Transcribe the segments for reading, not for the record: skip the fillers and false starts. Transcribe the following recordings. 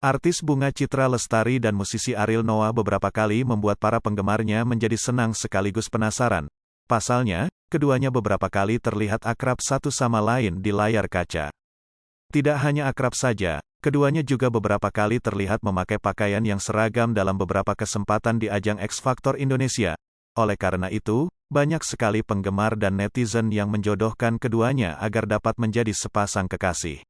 Artis Bunga Citra Lestari dan musisi Ariel Noah beberapa kali membuat para penggemarnya menjadi senang sekaligus penasaran. Pasalnya, keduanya beberapa kali terlihat akrab satu sama lain di layar kaca. Tidak hanya akrab saja, keduanya juga beberapa kali terlihat memakai pakaian yang seragam dalam beberapa kesempatan di ajang X Factor Indonesia. Oleh karena itu, banyak sekali penggemar dan netizen yang menjodohkan keduanya agar dapat menjadi sepasang kekasih.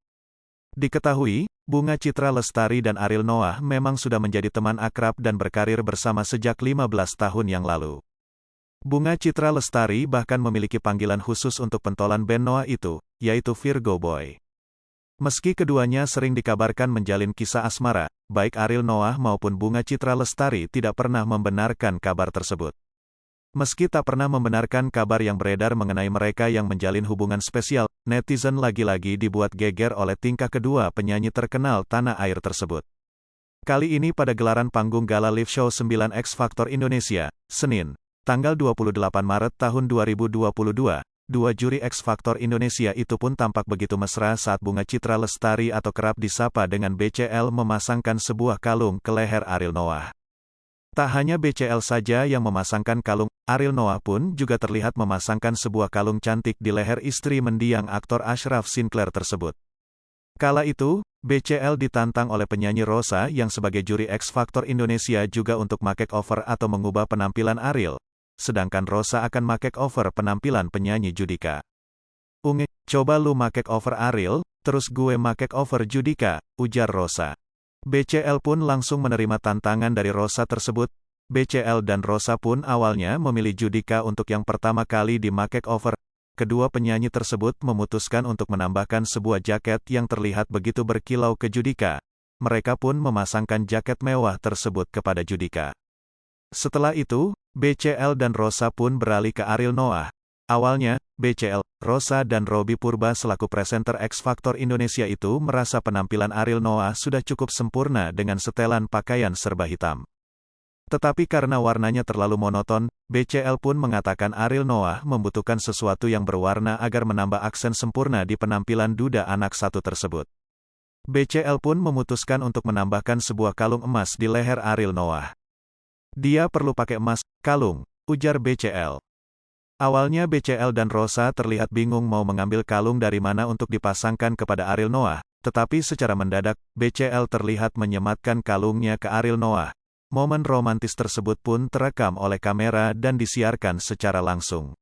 Diketahui, Bunga Citra Lestari dan Ariel Noah memang sudah menjadi teman akrab dan berkarir bersama sejak 15 tahun yang lalu. Bunga Citra Lestari bahkan memiliki panggilan khusus untuk pentolan band Noah itu, yaitu Virgo Boy. Meski keduanya sering dikabarkan menjalin kisah asmara, baik Ariel Noah maupun Bunga Citra Lestari tidak pernah membenarkan kabar tersebut. Meski tak pernah membenarkan kabar yang beredar mengenai mereka yang menjalin hubungan spesial, netizen lagi-lagi dibuat geger oleh tingkah kedua penyanyi terkenal tanah air tersebut. Kali ini pada gelaran panggung gala live show 9 X Factor Indonesia, Senin, tanggal 28 Maret tahun 2022, dua juri X Factor Indonesia itu pun tampak begitu mesra saat Bunga Citra Lestari atau kerap disapa dengan BCL memasangkan sebuah kalung ke leher Ariel Noah. Tak hanya BCL saja yang memasangkan kalung, Ariel Noah pun juga terlihat memasangkan sebuah kalung cantik di leher istri mendiang aktor Ashraf Sinclair tersebut. Kala itu, BCL ditantang oleh penyanyi Rosa yang sebagai juri X Factor Indonesia juga untuk makeover atau mengubah penampilan Ariel, sedangkan Rosa akan makeover penampilan penyanyi Judika. "Unge, coba lu makeover Ariel, terus gue makeover Judika," ujar Rosa. BCL pun langsung menerima tantangan dari Rosa tersebut. BCL dan Rosa pun awalnya memilih Judika untuk yang pertama kali di makeover. Kedua penyanyi tersebut memutuskan untuk menambahkan sebuah jaket yang terlihat begitu berkilau ke Judika. Mereka pun memasangkan jaket mewah tersebut kepada Judika. Setelah itu, BCL dan Rosa pun beralih ke Ariel Noah. Awalnya, BCL, Rosa dan Robby Purba selaku presenter X Factor Indonesia itu merasa penampilan Ariel Noah sudah cukup sempurna dengan setelan pakaian serba hitam. Tetapi karena warnanya terlalu monoton, BCL pun mengatakan Ariel Noah membutuhkan sesuatu yang berwarna agar menambah aksen sempurna di penampilan duda anak satu tersebut. BCL pun memutuskan untuk menambahkan sebuah kalung emas di leher Ariel Noah. "Dia perlu pakai emas, kalung," ujar BCL. Awalnya BCL dan Rosa terlihat bingung mau mengambil kalung dari mana untuk dipasangkan kepada Ariel Noah, tetapi secara mendadak, BCL terlihat menyematkan kalungnya ke Ariel Noah. Momen romantis tersebut pun terekam oleh kamera dan disiarkan secara langsung.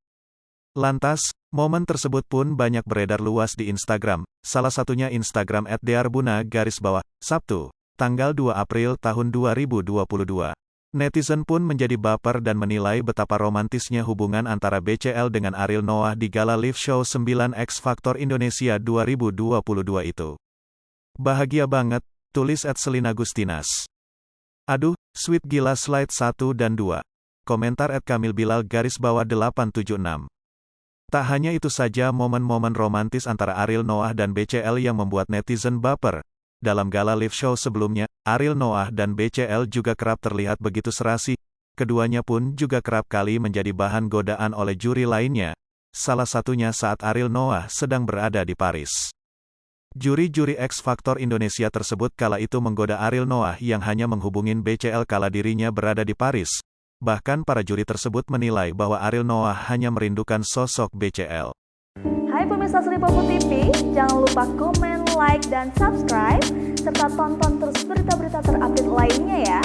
Lantas, momen tersebut pun banyak beredar luas di Instagram, salah satunya Instagram @dearbuna_, Sabtu, tanggal 2 April tahun 2022. Netizen pun menjadi baper dan menilai betapa romantisnya hubungan antara BCL dengan Ariel Noah di gala live show 9 X Factor Indonesia 2022 itu. "Bahagia banget," tulis @selinagustinas. "Aduh, sweet gila slide 1 dan 2. Komentar @kamilbilal_876. Tak hanya itu saja momen-momen romantis antara Ariel Noah dan BCL yang membuat netizen baper. Dalam gala live show sebelumnya, Ariel Noah dan BCL juga kerap terlihat begitu serasi. Keduanya pun juga kerap kali menjadi bahan godaan oleh juri lainnya. Salah satunya saat Ariel Noah sedang berada di Paris. Juri-juri X Factor Indonesia tersebut kala itu menggoda Ariel Noah yang hanya menghubungin BCL kala dirinya berada di Paris. Bahkan para juri tersebut menilai bahwa Ariel Noah hanya merindukan sosok BCL. Hai pemirsa Sri Popo TV, jangan lupa komen, like, dan subscribe, serta tonton terus berita-berita terupdate lainnya ya.